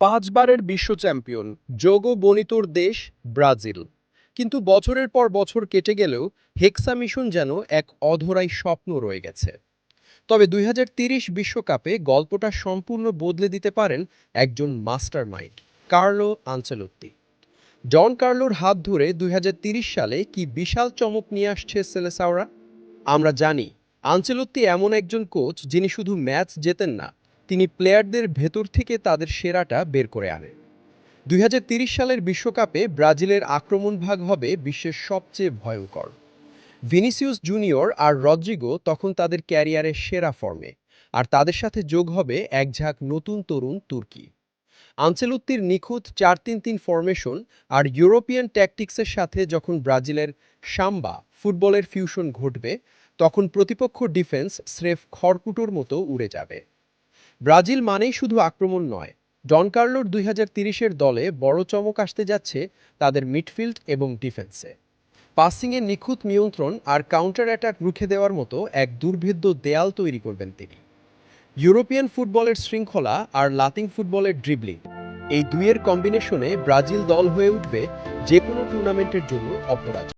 পাঁচবারের বিশ্ব champion Jogo বনিতোর দেশ Brazil. কিন্তু বছরের পর বছর কেটে গেলেও হেক্সা মিশন যেন এক অধরাই স্বপ্ন রয়ে গেছে। তবে ২০৩০ বিশ্বকাপে গল্পটা সম্পূর্ণ বদলে দিতে পারেন একজন মাস্টার মাইন্ড, কার্লো আনচেলত্তি। ডন কার্লোর হাত ধরে ২০৩০ সালে কি বিশাল চমক নিয়ে আসছে সেলেসাওরা। আমরা জানি আনচেলত্তি এমন একজন কোচ যিনি শুধু ম্যাচ জেতেন না, তিনি প্লেয়ারদের ভেতর থেকে তাদের সেরাটা বের করে আনেন। ২০৩০ সালের বিশ্বকাপে ব্রাজিলের আক্রমণ ভাগ হবে বিশ্বের সবচেয়ে ভয়ঙ্কর। ভিনিসিয়াস জুনিয়র আর রদ্রিগো তখন তাদের ক্যারিয়ারের সেরা ফর্মে, আর তাদের সাথে যোগ হবে এক ঝাঁক নতুন তরুণ তুর্কি। আনচেলত্তির নিখুঁত ৪-৩-৩ ফরমেশন আর ইউরোপিয়ান ট্যাকটিক্সের সাথে যখন ব্রাজিলের সাম্বা ফুটবলের ফিউশন ঘটবে, তখন প্রতিপক্ষ ডিফেন্স স্রেফ খড়কুটোর মতো উড়ে যাবে। ব্রাজিল মানেই শুধু আক্রমণ নয়, ডন কার্লোর ২০৩০-এর দলে বড় চমক আসতে যাচ্ছে তাদের মিডফিল্ড এবং ডিফেন্সে। পাসিংয়ে নিখুঁত নিয়ন্ত্রণ আর কাউন্টার অ্যাটাক রুখে দেওয়ার মতো এক দুর্ভেদ্য দেয়াল তৈরি করবেন তিনি। ইউরোপিয়ান ফুটবলের শৃঙ্খলা আর লাতিন ফুটবলের ড্রিবলিং, এই দুইয়ের কম্বিনেশনে ব্রাজিল দল হয়ে উঠবে যে কোনো টুর্নামেন্টের জন্য অপরাজেয়।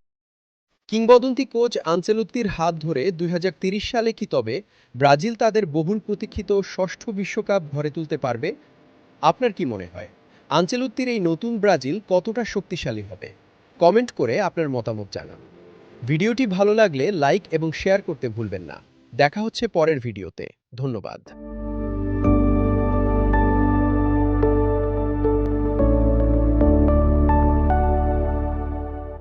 কিংবদন্তি কোচ আনচেলত্তির হাত ধরে ২০৩০ সালে কি তবে ব্রাজিল তাদের বহুল প্রতীক্ষিত ষষ্ঠ বিশ্বকাপ ঘরে তুলতে পারবে? আপনার কি মনে হয়, আনচেলত্তির এই নতুন ব্রাজিল কতটা শক্তিশালী হবে? কমেন্ট করে আপনার মতামত জানান। ভিডিওটি ভালো লাগলে লাইক এবং শেয়ার করতে ভুলবেন না। দেখা হচ্ছে পরের ভিডিওতে। ধন্যবাদ।